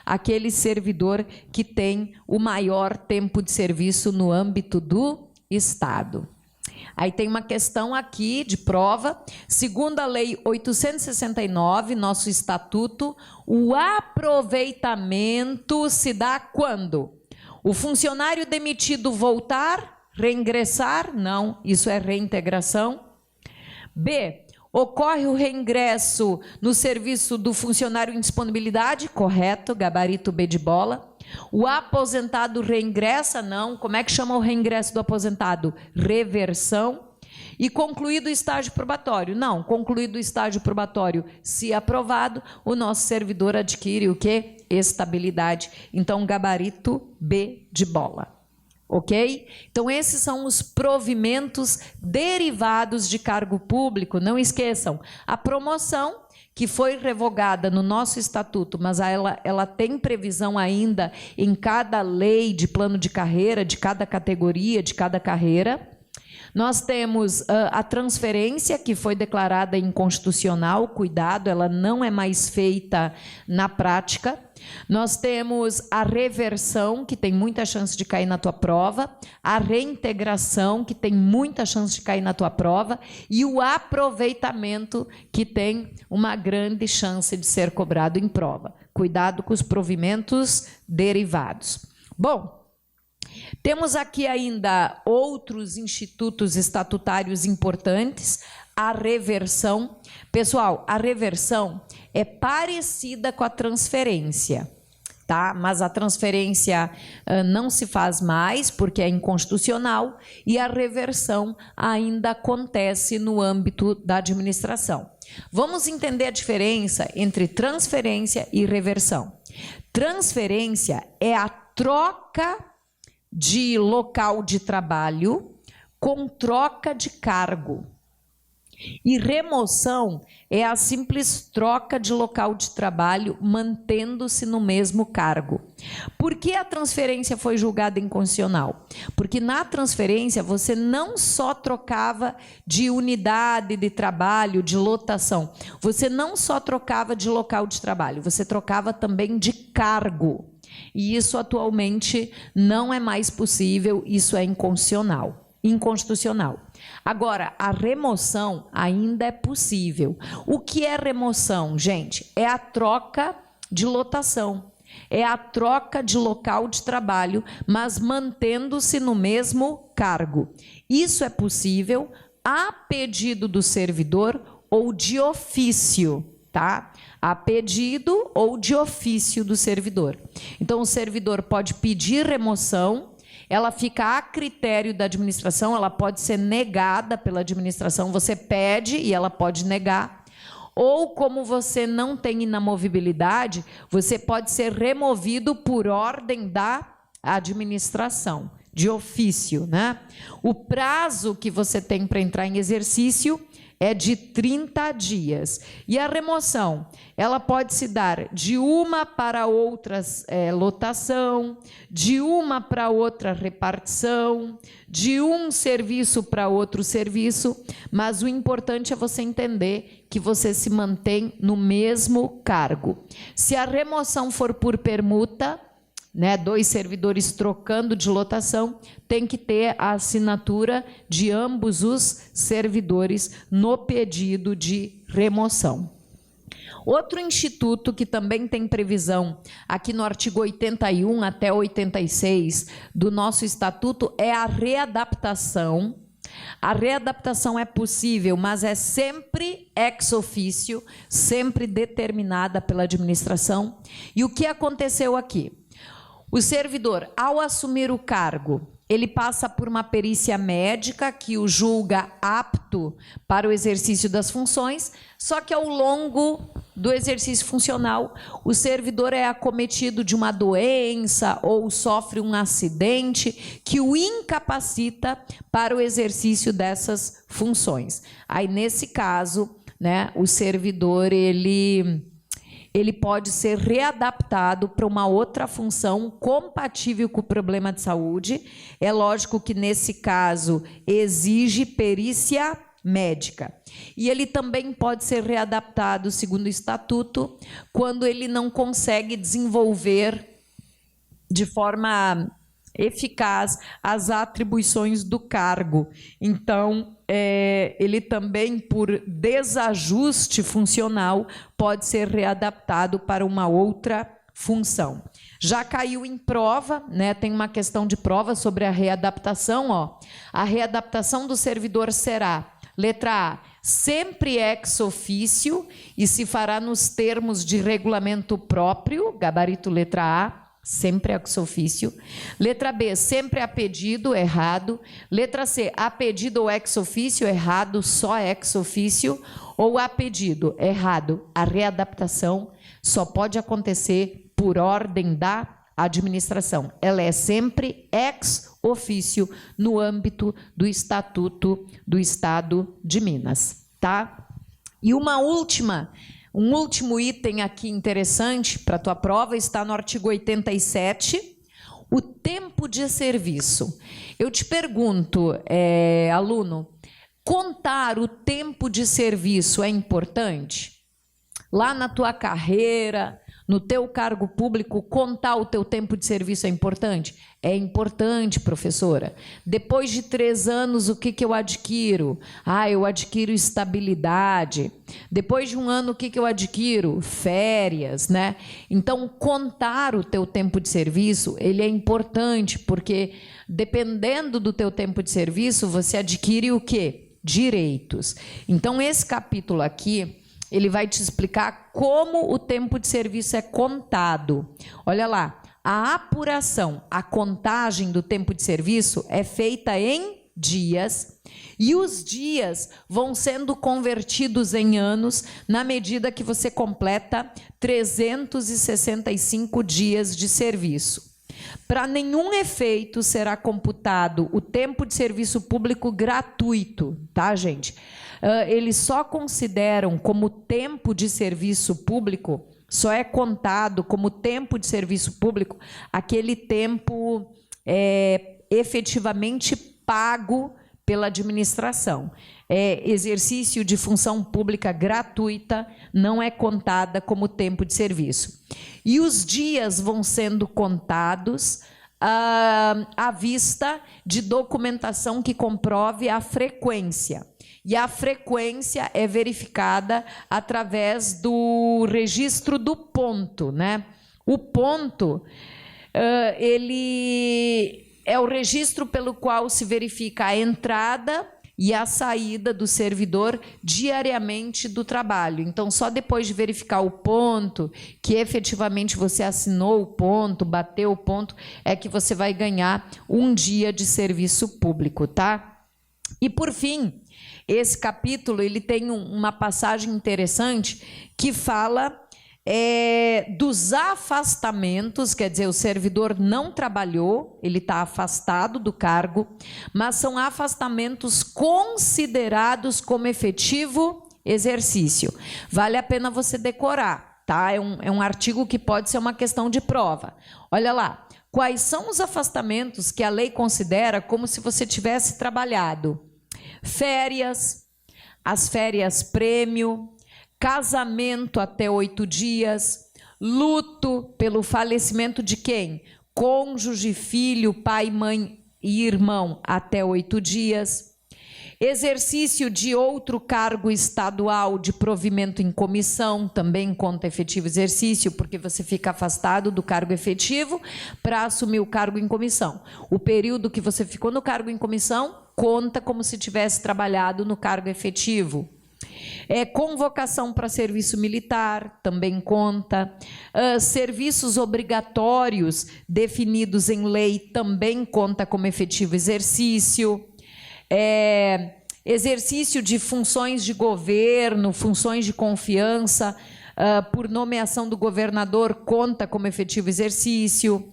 Aquele servidor que tem o maior tempo de serviço no âmbito do Estado. Aí tem uma questão aqui de prova. Segundo a Lei 869, nosso estatuto, o aproveitamento se dá quando? O funcionário demitido voltar, reingressar? Não, isso é reintegração. B, ocorre o reingresso no serviço do funcionário em disponibilidade? Correto, gabarito B de bola. O aposentado reingressa? Não. Como é que chama o reingresso do aposentado? Reversão. E concluído o estágio probatório? Não. Concluído o estágio probatório, se aprovado, o nosso servidor adquire o quê? Estabilidade. Então, gabarito B de bola. Ok? Então, esses são os provimentos derivados de cargo público. Não esqueçam, a promoção, que foi revogada no nosso estatuto, mas ela tem previsão ainda em cada lei de plano de carreira, de cada categoria, de cada carreira. Nós temos a transferência, que foi declarada inconstitucional, cuidado, ela não é mais feita na prática. Nós temos a reversão, que tem muita chance de cair na tua prova, a reintegração, que tem muita chance de cair na tua prova, e o aproveitamento, que tem uma grande chance de ser cobrado em prova. Cuidado com os provimentos derivados. Bom, temos aqui ainda outros institutos estatutários importantes. A reversão. Pessoal, a reversão é parecida com a transferência, tá? Mas a transferência não se faz mais porque é inconstitucional e a reversão ainda acontece no âmbito da administração. Vamos entender a diferença entre transferência e reversão. Transferência é a troca de local de trabalho com troca de cargo. E remoção é a simples troca de local de trabalho, mantendo-se no mesmo cargo. Por que a transferência foi julgada inconstitucional? Porque na transferência você não só trocava de unidade de trabalho, de lotação, você não só trocava de local de trabalho, você trocava também de cargo. E isso atualmente não é mais possível, isso é inconstitucional. Agora, a remoção ainda é possível. O que é remoção, gente? É a troca de lotação, é a troca de local de trabalho, mas mantendo-se no mesmo cargo. Isso é possível a pedido do servidor ou de ofício, tá? A pedido ou de ofício do servidor. Então, o servidor pode pedir remoção, ela fica a critério da administração, ela pode ser negada pela administração, você pede e ela pode negar. Ou, como você não tem inamovibilidade, você pode ser removido por ordem da administração, de ofício, né? O prazo que você tem para entrar em exercício é de 30 dias. E a remoção, ela pode se dar de uma para outra lotação, de uma para outra repartição, de um serviço para outro serviço, mas o importante é você entender que você se mantém no mesmo cargo. Se a remoção for por permuta, né, 2 servidores trocando de lotação, tem que ter a assinatura de ambos os servidores no pedido de remoção. Outro instituto que também tem previsão aqui no artigo 81 até 86 do nosso estatuto é a readaptação. A readaptação é possível, mas é sempre ex officio, sempre determinada pela administração. E o que aconteceu aqui? O servidor, ao assumir o cargo, ele passa por uma perícia médica que o julga apto para o exercício das funções, só que ao longo do exercício funcional, o servidor é acometido de uma doença ou sofre um acidente que o incapacita para o exercício dessas funções. Aí, nesse caso, né, o servidor, ele ele pode ser readaptado para uma outra função compatível com o problema de saúde. É lógico que, nesse caso, exige perícia médica. E ele também pode ser readaptado, segundo o estatuto, quando ele não consegue desenvolver de forma eficaz as atribuições do cargo. Então, ele também, por desajuste funcional, pode ser readaptado para uma outra função. Já caiu em prova, né? Tem uma questão de prova sobre a readaptação, ó. A readaptação do servidor será: letra A, sempre ex officio e se fará nos termos de regulamento próprio, gabarito letra A, sempre ex officio. Letra B, sempre a pedido, errado. Letra C, a pedido ou ex officio, errado, só ex officio. Ou a pedido, errado. A readaptação só pode acontecer por ordem da administração. Ela é sempre ex officio no âmbito do Estatuto do Estado de Minas, tá? E um último item aqui interessante para a tua prova está no artigo 87, o tempo de serviço. Eu te pergunto, aluno, contar o tempo de serviço é importante? Lá na tua carreira, no teu cargo público, contar o teu tempo de serviço é importante? É importante, professora. Depois de 3 anos, o que eu adquiro? Eu adquiro estabilidade. Depois de 1 ano, o que eu adquiro? Férias, né? Então, contar o teu tempo de serviço, ele é importante, porque dependendo do teu tempo de serviço, você adquire o quê? Direitos. Então, esse capítulo aqui, ele vai te explicar como o tempo de serviço é contado. Olha lá, a apuração, a contagem do tempo de serviço é feita em dias, e os dias vão sendo convertidos em anos na medida que você completa 365 dias de serviço. Para nenhum efeito será computado o tempo de serviço público gratuito, tá, gente? Eles só consideram como tempo de serviço público, só é contado como tempo de serviço público aquele tempo efetivamente pago pela administração. Exercício de função pública gratuita não é contada como tempo de serviço. E os dias vão sendo contados à vista de documentação que comprove a frequência. E a frequência é verificada através do registro do ponto, né? O ponto, ele é o registro pelo qual se verifica a entrada e a saída do servidor diariamente do trabalho. Então, só depois de verificar o ponto, que efetivamente você assinou o ponto, bateu o ponto, é que você vai ganhar 1 dia de serviço público, tá? E, por fim, esse capítulo ele tem uma passagem interessante que fala dos afastamentos, quer dizer, o servidor não trabalhou, ele está afastado do cargo, mas são afastamentos considerados como efetivo exercício. Vale a pena você decorar, tá? É um artigo que pode ser uma questão de prova. Olha lá, quais são os afastamentos que a lei considera como se você tivesse trabalhado? Férias, as férias prêmio, casamento até 8 dias, luto pelo falecimento de quem? Cônjuge, filho, pai, mãe e irmão até 8 dias, exercício de outro cargo estadual de provimento em comissão, também conta efetivo exercício, porque você fica afastado do cargo efetivo para assumir o cargo em comissão. O período que você ficou no cargo em comissão conta como se tivesse trabalhado no cargo efetivo. Convocação para serviço militar, também conta. Serviços obrigatórios definidos em lei, também conta como efetivo exercício. Exercício de funções de governo, funções de confiança, por nomeação do governador, conta como efetivo exercício.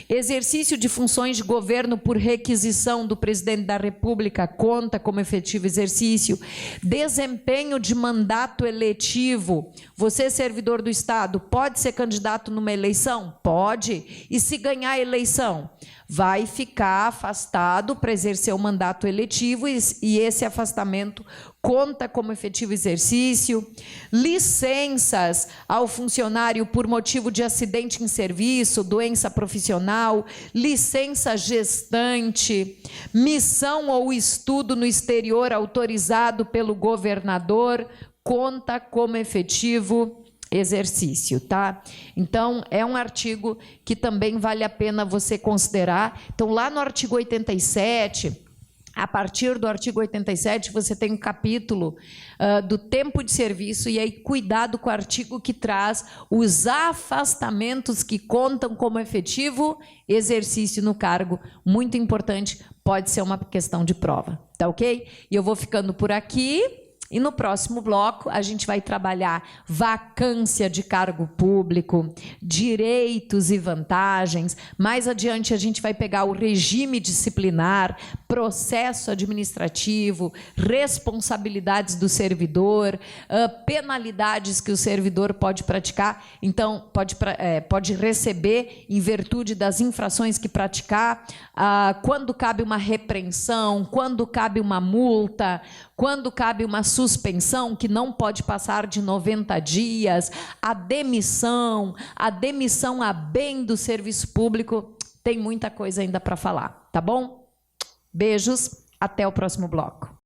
Exercício de funções de governo por requisição do presidente da República conta como efetivo exercício. Desempenho de mandato eletivo. Você, servidor do Estado, pode ser candidato numa eleição? Pode. E se ganhar a eleição? Vai ficar afastado para exercer o mandato eletivo e esse afastamento conta como efetivo exercício. Licenças ao funcionário por motivo de acidente em serviço, doença profissional, licença gestante, missão ou estudo no exterior autorizado pelo governador, conta como efetivo exercício, tá? Então, é um artigo que também vale a pena você considerar. Então, lá no artigo 87, a partir do artigo 87, você tem um capítulo do tempo de serviço, e aí cuidado com o artigo que traz os afastamentos que contam como efetivo exercício no cargo. Muito importante, pode ser uma questão de prova, tá ok? E eu vou ficando por aqui. E no próximo bloco, a gente vai trabalhar vacância de cargo público, direitos e vantagens. Mais adiante, a gente vai pegar o regime disciplinar, processo administrativo, responsabilidades do servidor, penalidades que o servidor pode praticar. Então, pode receber em virtude das infrações que praticar, quando cabe uma repreensão, quando cabe uma multa, quando cabe uma suspensão que não pode passar de 90 dias, a demissão a bem do serviço público, tem muita coisa ainda para falar, tá bom? Beijos, até o próximo bloco.